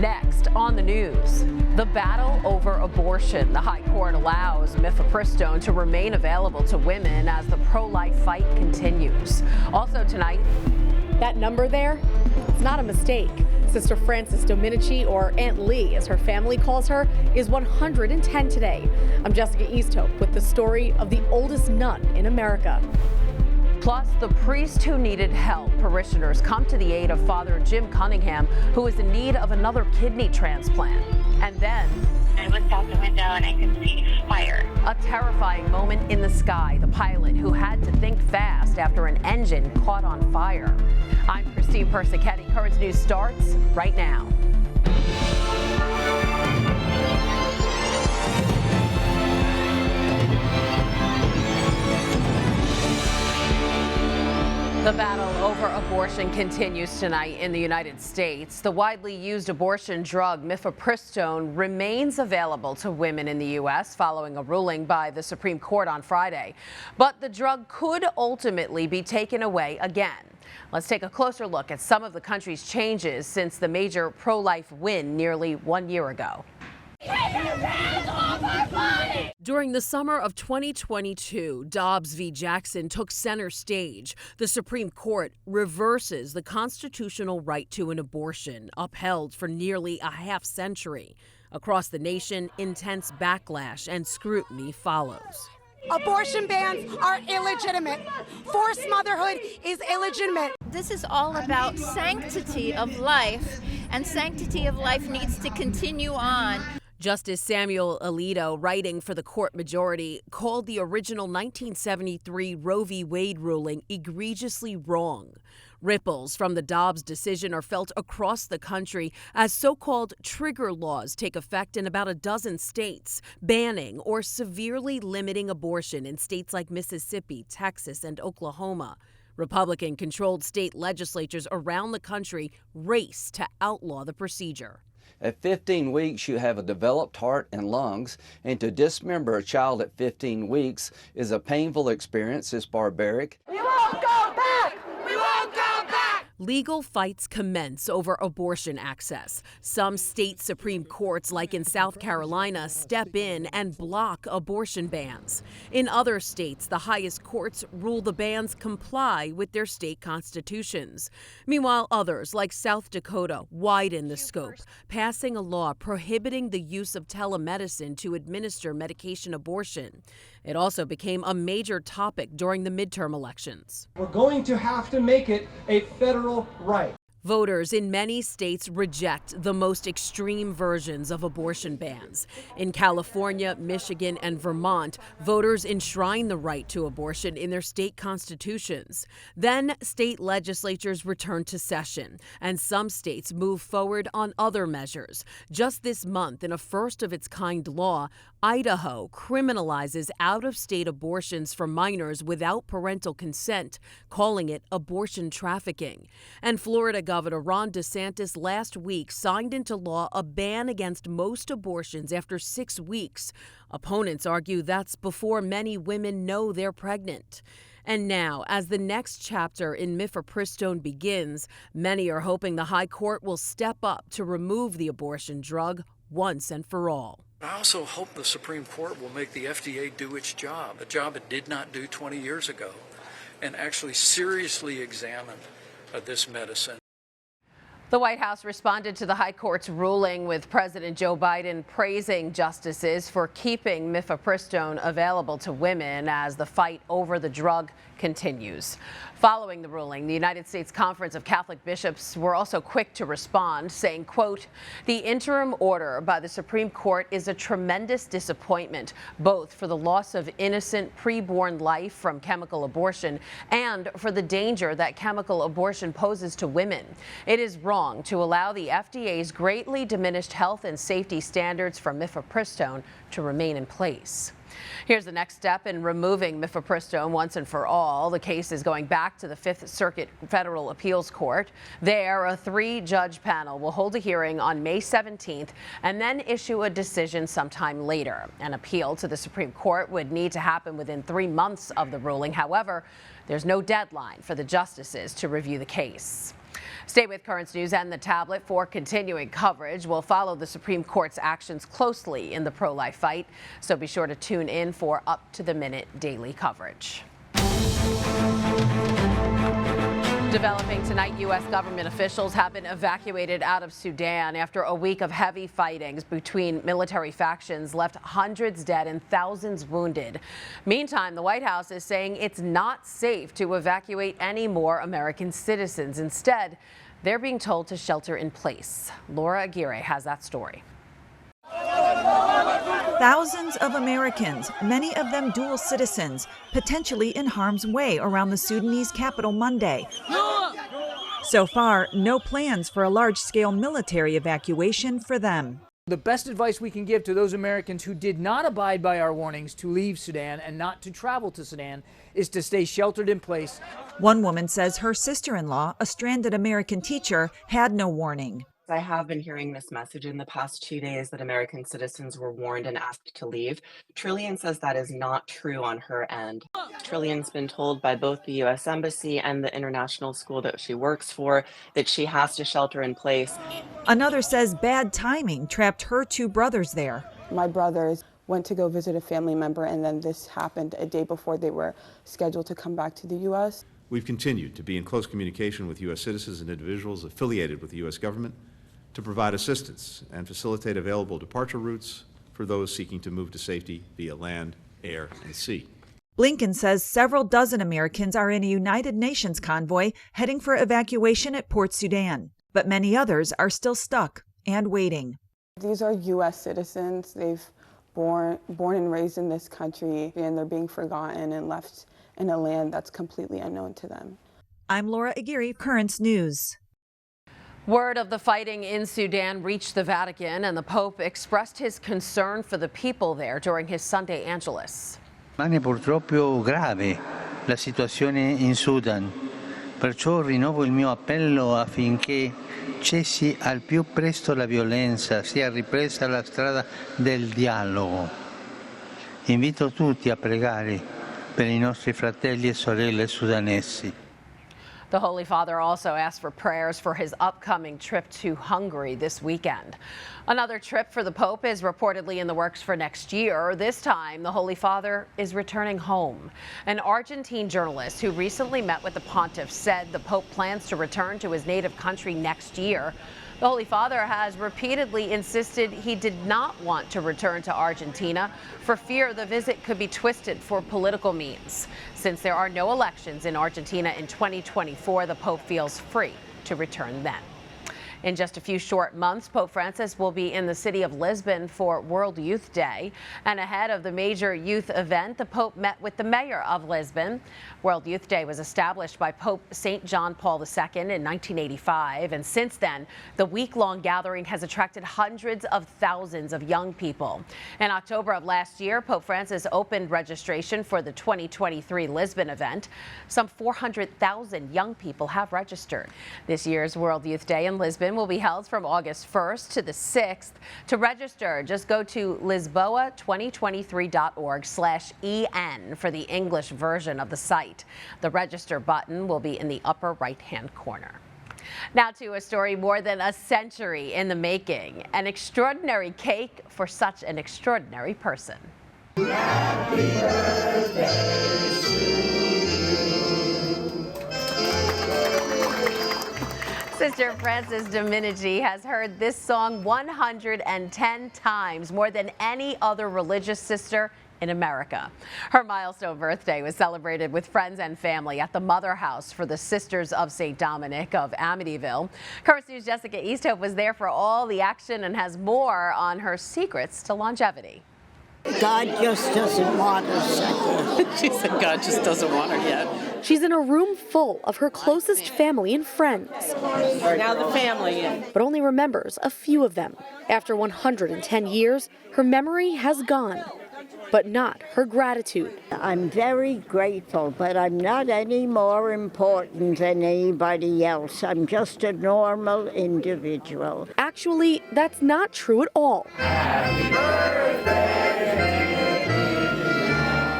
Next on the news, the battle over abortion. The High Court allows Mifepristone to remain available to women as the pro-life fight continues. Also tonight, that number there, it's not a mistake. Sister Frances Dominici, or Aunt Lee, as her family calls her, is 110 today. I'm Jessica Easthope with the story of the oldest nun in America. Plus, the priest who needed help. Parishioners come to the aid of Father Jim Cunningham, who is in need of another kidney transplant. And then I looked out the window and I could see fire. A terrifying moment in the sky. The pilot who had to think fast after an engine caught on fire. I'm Christine Persichetti. Currents News starts right now. The battle over abortion continues tonight in the United States. The widely used abortion drug Mifepristone remains available to women in the U.S. following a ruling by the Supreme Court on Friday. But the drug could ultimately be taken away again. Let's take a closer look at some of the country's changes since the major pro-life win nearly 1 year ago. During the summer of 2022, Dobbs v. Jackson took center stage. The Supreme Court reverses the constitutional right to an abortion, upheld for nearly a half century. Across the nation, intense backlash and scrutiny follows. Abortion bans are illegitimate. Forced motherhood is illegitimate. This is all about sanctity of life, and sanctity of life needs to continue on. Justice Samuel Alito, writing for the court majority, called the original 1973 Roe v. Wade ruling egregiously wrong. Ripples from the Dobbs decision are felt across the country as so-called trigger laws take effect in about a dozen states, banning or severely limiting abortion in states like Mississippi, Texas, and Oklahoma. Republican-controlled state legislatures around the country race to outlaw the procedure. At 15 weeks, you have a developed heart and lungs, and to dismember a child at 15 weeks is a painful experience. It's barbaric. We won't go back! We won't go back! Legal fights commence over abortion access. Some state Supreme Courts, like in South Carolina, step in and block abortion bans. In other states, the highest courts rule the bans comply with their state constitutions. Meanwhile, others, like South Dakota, widen the scope, passing a law prohibiting the use of telemedicine to administer medication abortion. It also became a major topic during the midterm elections. We're going to have to make it a federal right. Voters in many states reject the most extreme versions of abortion bans. In California, Michigan, and Vermont, voters enshrine the right to abortion in their state constitutions. Then state legislatures return to session, and some states move forward on other measures. Just this month, in a first-of-its-kind law, Idaho criminalizes out-of-state abortions for minors without parental consent, calling it abortion trafficking. And Florida Governor Ron DeSantis last week signed into law a ban against most abortions after 6 weeks. Opponents argue that's before many women know they're pregnant. And now, as the next chapter in Mifepristone begins, many are hoping the High Court will step up to remove the abortion drug once and for all. I also hope the Supreme Court will make the FDA do its job, a job it did not do 20 years ago, and actually seriously examine this medicine. The White House responded to the High Court's ruling, with President Joe Biden praising justices for keeping Mifepristone available to women as the fight over the drug continues. Following the ruling, the United States Conference of Catholic Bishops were also quick to respond, saying, quote, "The interim order by the Supreme Court is a tremendous disappointment, both for the loss of innocent preborn life from chemical abortion and for the danger that chemical abortion poses to women. It is wrong to allow the FDA's greatly diminished health and safety standards for Mifepristone to remain in place." Here's the next step in removing Mifepristone once and for all. The case is going back to the Fifth Circuit Federal Appeals Court. There, a 3-judge panel will hold a hearing on May 17th and then issue a decision sometime later. An appeal to the Supreme Court would need to happen within 3 months of the ruling. However, there's no deadline for the justices to review the case. Stay with Currents News and the tablet for continuing coverage. We'll follow the Supreme Court's actions closely in the pro-life fight, so be sure to tune in for up-to-the-minute daily coverage. Developing tonight, U.S. government officials have been evacuated out of Sudan after a week of heavy fighting between military factions left hundreds dead and thousands wounded. Meantime, the White House is saying it's not safe to evacuate any more American citizens. Instead, they're being told to shelter in place. Laura Aguirre has that story. Thousands of Americans, many of them dual citizens, potentially in harm's way around the Sudanese capital Monday. So far, no plans for a large-scale military evacuation for them. The best advice we can give to those Americans who did not abide by our warnings to leave Sudan and not to travel to Sudan is to stay sheltered in place. One woman says her sister-in-law, a stranded American teacher, had no warning. I have been hearing this message in the past 2 days that American citizens were warned and asked to leave. Trillian says that is not true on her end. Trillian's been told by both the U.S. Embassy and the international school that she works for that she has to shelter in place. Another says bad timing trapped her two brothers there. My brothers went to go visit a family member, and then this happened a day before they were scheduled to come back to the U.S. We've continued to be in close communication with U.S. citizens and individuals affiliated with the U.S. government to provide assistance and facilitate available departure routes for those seeking to move to safety via land, air, and sea. Blinken says several dozen Americans are in a United Nations convoy heading for evacuation at Port Sudan, but many others are still stuck and waiting. These are U.S. citizens. They've born and raised in this country, and they're being forgotten and left in a land that's completely unknown to them. I'm Laura Aguirre, Currents News. Word of the fighting in Sudan reached the Vatican, and the Pope expressed his concern for the people there during his Sunday Angelus. Rimane purtroppo grave la situazione in Sudan, perciò rinnovo il mio appello affinché cessi al più presto la violenza, sia ripresa la strada del dialogo. Invito tutti a pregare per i nostri fratelli e sorelle sudanesi. The Holy Father also asked for prayers for his upcoming trip to Hungary this weekend. Another trip for the Pope is reportedly in the works for next year. This time, the Holy Father is returning home. An Argentine journalist who recently met with the pontiff said the Pope plans to return to his native country next year. The Holy Father has repeatedly insisted he did not want to return to Argentina for fear the visit could be twisted for political means. Since there are no elections in Argentina in 2024, the Pope feels free to return then. In just a few short months, Pope Francis will be in the city of Lisbon for World Youth Day. And ahead of the major youth event, the Pope met with the mayor of Lisbon. World Youth Day was established by Pope Saint John Paul II in 1985. And since then, the week-long gathering has attracted hundreds of thousands of young people. In October of last year, Pope Francis opened registration for the 2023 Lisbon event. Some 400,000 young people have registered. This year's World Youth Day in Lisbon will be held from August 1st to the 6th. To register, just go to lisboa2023.org/EN for the English version of the site. The register button will be in the upper right-hand corner. Now to a story more than a century in the making. An extraordinary cake for such an extraordinary person. Happy birthday to you. Sister Frances Dominici has heard this song 110 times, more than any other religious sister in America. Her milestone birthday was celebrated with friends and family at the Mother House for the Sisters of Saint Dominic of Amityville. Currents News' Jessica Easthope was there for all the action and has more on her secrets to longevity. God just doesn't want us. She said God just doesn't want her yet. She's in a room full of her closest family and friends. Now the family in. But only remembers a few of them. After 110 years, her memory has gone, but not her gratitude. I'm very grateful, but I'm not any more important than anybody else. I'm just a normal individual. Actually, that's not true at all. Happy birthday.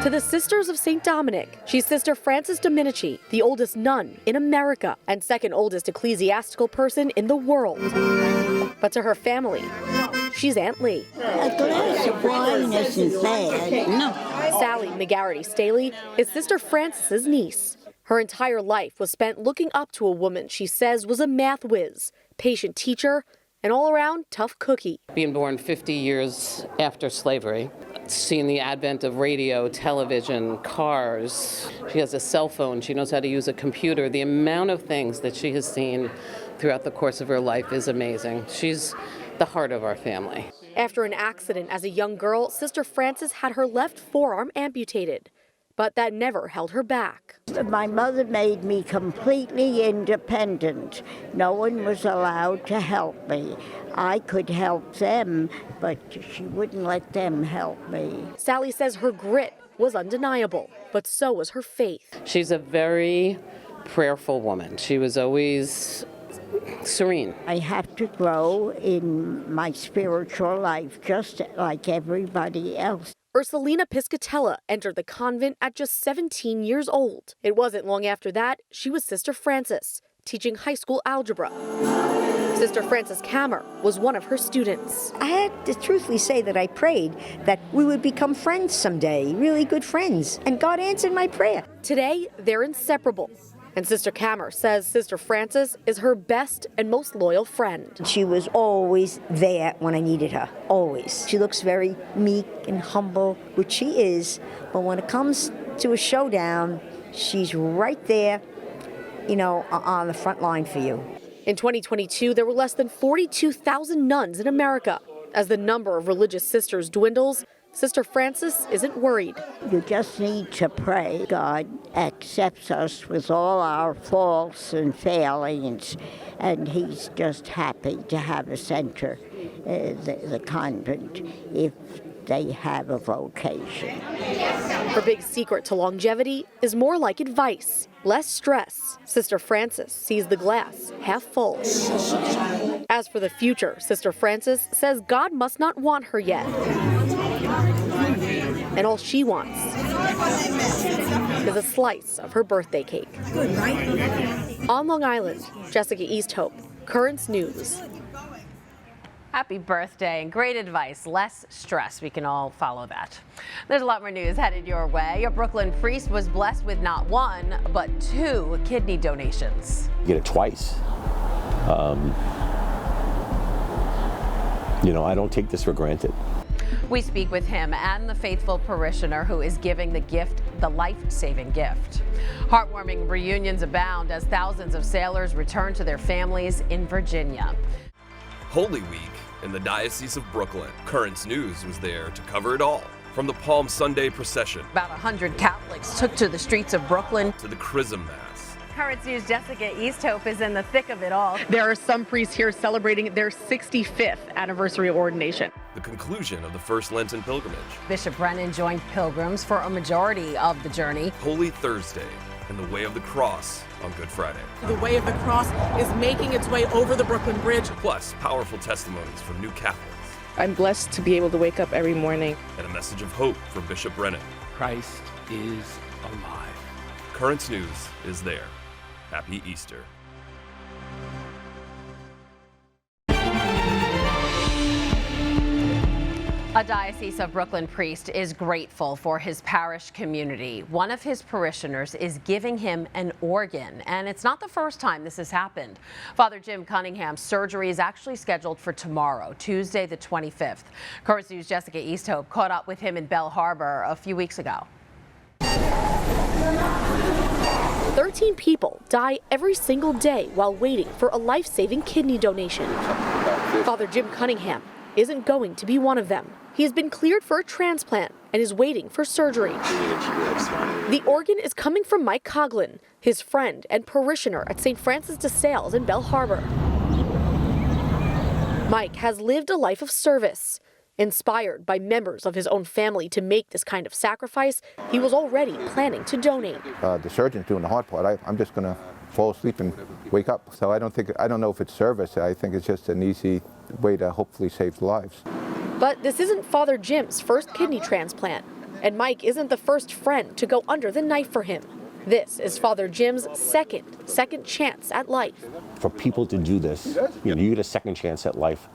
To the Sisters of Saint Dominic, she's Sister Frances Dominici, the oldest nun in America and second oldest ecclesiastical person in the world. But to her family, she's Aunt Lee. A glass of wine isn't bad. No. Sally McGarity Staley is Sister Frances's niece. Her entire life was spent looking up to a woman she says was a math whiz, patient teacher, and all-around tough cookie. Being born 50 years after slavery, seeing the advent of radio, television, cars. She has a cell phone. She knows how to use a computer. The amount of things that she has seen throughout the course of her life is amazing. She's the heart of our family. After an accident as a young girl, Sister Frances had her left forearm amputated. But that never held her back. My mother made me completely independent. No one was allowed to help me. I could help them, but she wouldn't let them help me. Sally says her grit was undeniable, but so was her faith. She's a very prayerful woman. She was always serene. I have to grow in my spiritual life just like everybody else. Ursulina Piscatella entered the convent at just 17 years old. It wasn't long after that she was Sister Frances, teaching high school algebra. Sister Frances Kammer was one of her students. I had to truthfully say that I prayed that we would become friends someday, really good friends, and God answered my prayer. Today, they're inseparable. And Sister Kammer says Sister Frances is her best and most loyal friend. She was always there when I needed her, always. She looks very meek and humble, which she is, but when it comes to a showdown, she's right there, you know, on the front line for you. In 2022, there were less than 42,000 nuns in America. As the number of religious sisters dwindles, Sister Frances isn't worried. You just need to pray. God accepts us with all our faults and failings, and He's just happy to have a center, the convent, if they have a vocation. Her big secret to longevity is more like advice, less stress. Sister Frances sees the glass half full. As for the future, Sister Frances says God must not want her yet. And all she wants is a slice of her birthday cake. On Long Island, Jessica Easthope, Currents News. Happy birthday and great advice. Less stress. We can all follow that. There's a lot more news headed your way. A Brooklyn priest was blessed with not one, but 2 kidney donations. You get it twice. You know, I don't take this for granted. We speak with him and the faithful parishioner who is giving the gift, the life-saving gift. Heartwarming reunions abound as thousands of sailors return to their families in Virginia. Holy Week in the Diocese of Brooklyn. Currents News was there to cover it all, from the Palm Sunday procession. About 100 Catholics took to the streets of Brooklyn. To the Chrism Mass. Currents News' Jessica Easthope is in the thick of it all. There are some priests here celebrating their 65th anniversary of ordination. The conclusion of the first Lenten pilgrimage. Bishop Brennan joined pilgrims for a majority of the journey. Holy Thursday and the Way of the Cross on Good Friday. The Way of the Cross is making its way over the Brooklyn Bridge. Plus, powerful testimonies from new Catholics. I'm blessed to be able to wake up every morning. And a message of hope from Bishop Brennan. Christ is alive. Currents News is there. Happy Easter. A Diocese of Brooklyn priest is grateful for his parish community. One of his parishioners is giving him an organ, and it's not the first time this has happened. Father Jim Cunningham's surgery is actually scheduled for tomorrow, Tuesday the 25th. Currents News' Jessica Easthope caught up with him in Bell Harbor a few weeks ago. 13 people die every single day while waiting for a life-saving kidney donation. Father Jim Cunningham isn't going to be one of them. He has been cleared for a transplant and is waiting for surgery. The organ is coming from Mike Coughlin, his friend and parishioner at St. Francis de Sales in Bell Harbor. Mike has lived a life of service. Inspired by members of his own family to make this kind of sacrifice, he was already planning to donate. The surgeon's doing the hard part. I'm just going to fall asleep and wake up. So I don't know if it's service. I think it's just an easy way to hopefully save lives. But this isn't Father Jim's first kidney transplant. And Mike isn't the first friend to go under the knife for him. This is Father Jim's second chance at life. For people to do this, you get a second chance at life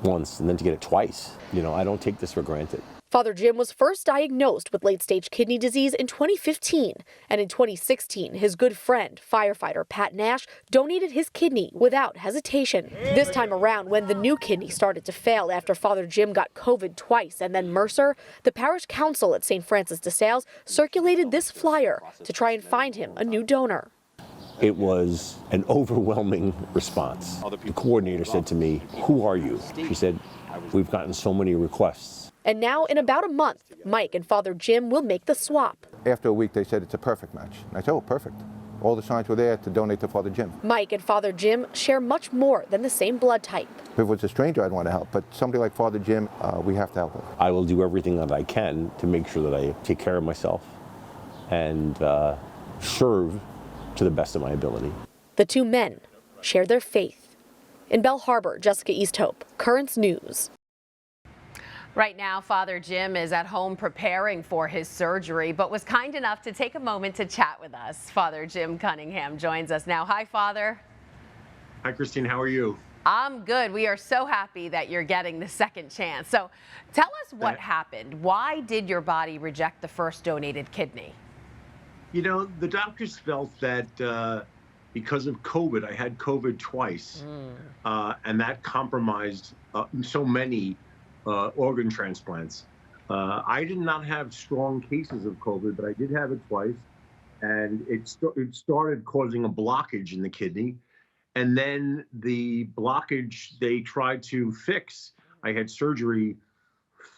once and then to get it twice. I don't take this for granted. Father Jim was first diagnosed with late-stage kidney disease in 2015, and in 2016, his good friend, firefighter Pat Nash, donated his kidney without hesitation. This time around, when the new kidney started to fail after Father Jim got COVID twice and then MRSA, the parish council at St. Francis de Sales circulated this flyer to try and find him a new donor. It was an overwhelming response. The coordinator said to me, "Who are you?" She said, "We've gotten so many requests." And now, in about a month, Mike and Father Jim will make the swap. After a week, they said it's a perfect match. And I said, oh, perfect. All the signs were there to donate to Father Jim. Mike and Father Jim share much more than the same blood type. If it was a stranger, I'd want to help. But somebody like Father Jim, we have to help him. I will do everything that I can to make sure that I take care of myself and serve to the best of my ability. The two men share their faith. In Belle Harbor, Jessica Easthope, Currents News. Right now, Father Jim is at home preparing for his surgery, but was kind enough to take a moment to chat with us. Father Jim Cunningham joins us now. Hi, Father. Hi, Christine. How are you? I'm good. We are so happy that you're getting the second chance. So tell us what happened. Why did your body reject the first donated kidney? The doctors felt that because of COVID, I had COVID twice, and that compromised so many organ transplants. I did not have strong cases of COVID, but I did have it twice, and it started causing a blockage in the kidney. And then the blockage they tried to fix. I had surgery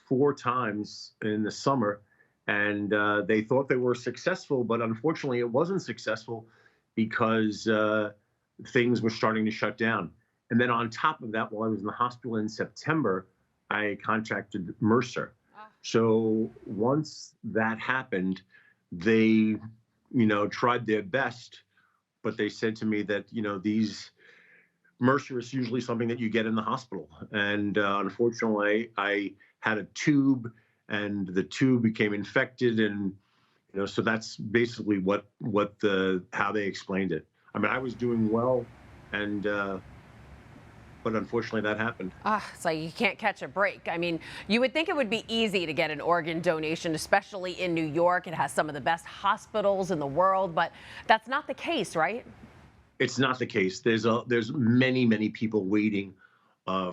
4 times in the summer, and they thought they were successful, but unfortunately it wasn't successful because things were starting to shut down. And then on top of that, while I was in the hospital in September, I contracted MRSA. So once that happened, they, tried their best, but they said to me that, these MRSA is usually something that you get in the hospital. And unfortunately, I had a tube, and the tube became infected, and so that's basically how they explained it. I mean, I was doing well, and but unfortunately that happened. It's like you can't catch a break. I mean, you would think it would be easy to get an organ donation, especially in New York. It has some of the best hospitals in the world, but that's not the case, right? It's not the case. There's many people waiting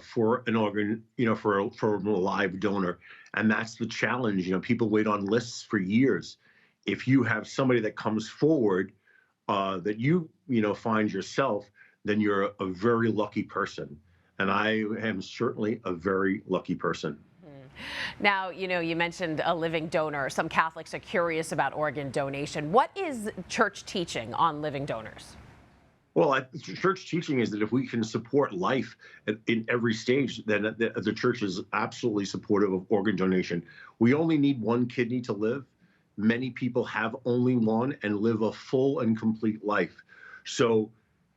for an organ, for a live donor, and that's the challenge. People wait on lists for years. If you have somebody that comes forward that you find yourself, then you're a very lucky person. And I am certainly a very lucky person. Now, you mentioned a living donor. Some Catholics are curious about organ donation. What is church teaching on living donors? Well, church teaching is that if we can support life in every stage, then the church is absolutely supportive of organ donation. We only need one kidney to live. Many people have only one and live a full and complete life. So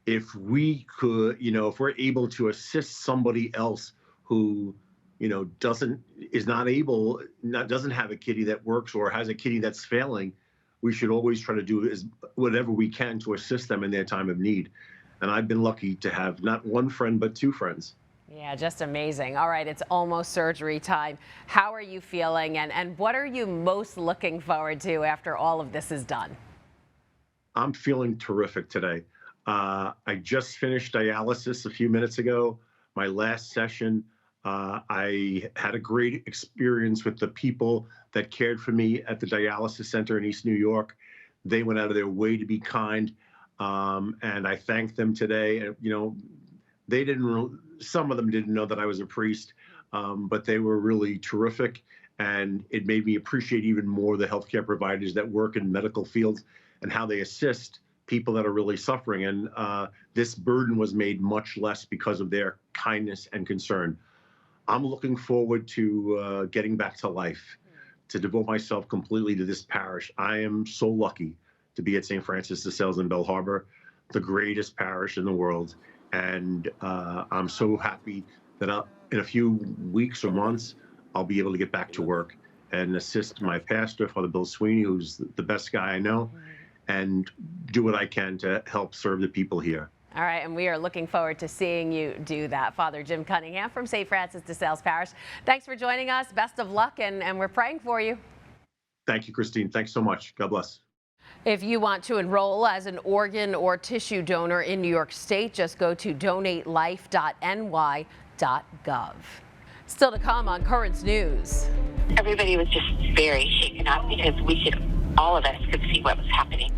if we could, if we're able to assist somebody else who, doesn't have a kidney that works or has a kidney that's failing, we should always try to do whatever we can to assist them in their time of need. And I've been lucky to have not one friend, but 2 friends. Yeah, just amazing. All right, it's almost surgery time. How are you feeling, and what are you most looking forward to after all of this is done? I'm feeling terrific today. I just finished dialysis a few minutes ago, my last session. I had a great experience with the people that cared for me at the dialysis center in East New York. They went out of their way to be kind, and I thanked them today. Some of them didn't know that I was a priest, but they were really terrific, and it made me appreciate even more the healthcare providers that work in medical fields and how they assist people that are really suffering. And this burden was made much less because of their kindness and concern. I'm looking forward to getting back to life, to devote myself completely to this parish. I am so lucky to be at St. Francis de Sales in Belle Harbor, the greatest parish in the world. And I'm so happy that in a few weeks or months, I'll be able to get back to work and assist my pastor, Father Bill Sweeney, who's the best guy I know, and do what I can to help serve the people here. All right, and we are looking forward to seeing you do that. Father Jim Cunningham from St. Francis de Sales Parish, thanks for joining us. Best of luck, and we're praying for you. Thank you, Christine. Thanks so much. God bless. If you want to enroll as an organ or tissue donor in New York State, just go to donatelife.ny.gov. Still to come on Currents News. Everybody was just very shaken up because all of us could see what was happening.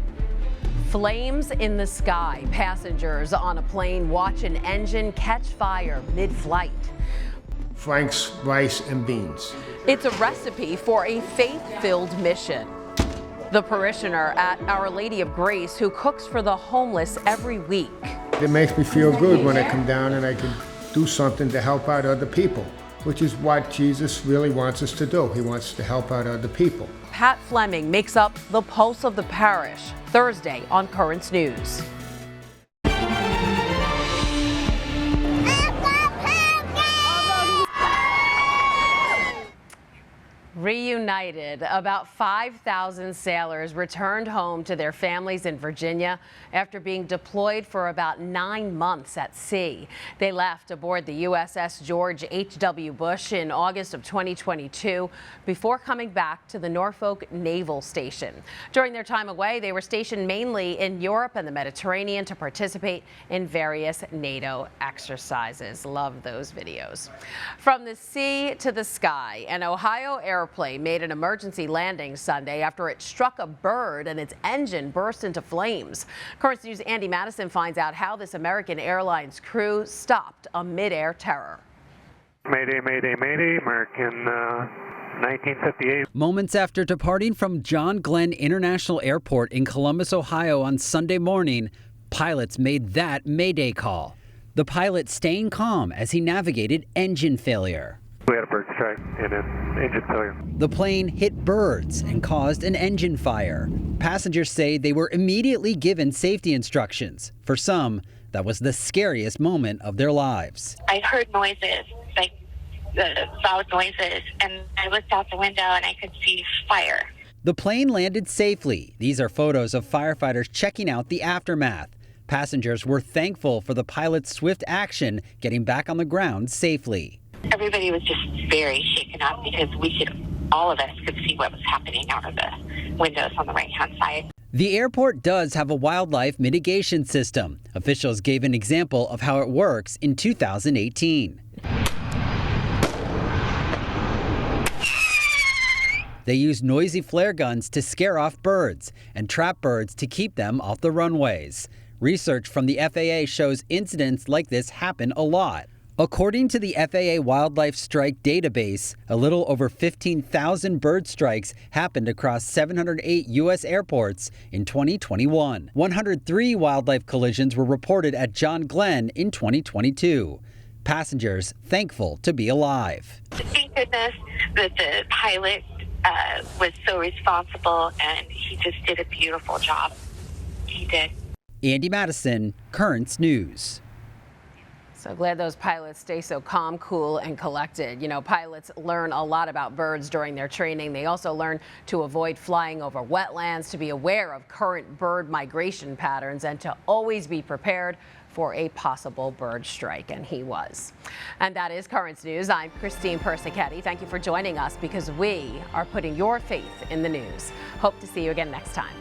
Flames in the sky. Passengers on a plane watch an engine catch fire mid-flight. Frank's rice and beans. It's a recipe for a faith-filled mission. The parishioner at Our Lady of Grace who cooks for the homeless every week. It makes me feel good when I come down and I can do something to help out other people, which is what Jesus really wants us to do. He wants to help out other people. Pat Fleming makes up the pulse of the parish. Thursday on Currents News. Reunited, about 5,000 sailors returned home to their families in Virginia after being deployed for about 9 months at sea. They left aboard the USS George H.W. Bush in August of 2022 before coming back to the Norfolk Naval Station. During their time away, they were stationed mainly in Europe and the Mediterranean to participate in various NATO exercises. Love those videos. From the sea to the sky, an Ohio airplane made an emergency landing Sunday after it struck a bird and its engine burst into flames. Currents News' Andy Madison finds out how this American Airlines crew stopped a mid-air terror. Mayday, mayday, mayday, American 1958. Moments after departing from John Glenn International Airport in Columbus, Ohio on Sunday morning, pilots made that mayday call. The pilot staying calm as he navigated engine failure. We had a bird strike and an engine failure. The plane hit birds and caused an engine fire. Passengers say they were immediately given safety instructions. For some, that was the scariest moment of their lives. I heard noises, like loud noises, and I looked out the window and I could see fire. The plane landed safely. These are photos of firefighters checking out the aftermath. Passengers were thankful for the pilot's swift action, getting back on the ground safely. Everybody was just very shaken up because all of us could see what was happening out of the windows on the right-hand side. The airport does have a wildlife mitigation system. Officials gave an example of how it works in 2018. They use noisy flare guns to scare off birds and trap birds to keep them off the runways. Research from the FAA shows incidents like this happen a lot. According to the FAA Wildlife Strike Database, a little over 15,000 bird strikes happened across 708 U.S. airports in 2021. 103 wildlife collisions were reported at John Glenn in 2022. Passengers thankful to be alive. Thank goodness that the pilot was so responsible, and he just did a beautiful job. He did. Andy Madison, Currents News. So glad those pilots stay so calm, cool, and collected. You know, pilots learn a lot about birds during their training. They also learn to avoid flying over wetlands, to be aware of current bird migration patterns, and to always be prepared for a possible bird strike, and he was. And that is Currents News. I'm Christine Persichetti. Thank you for joining us because we are putting your faith in the news. Hope to see you again next time.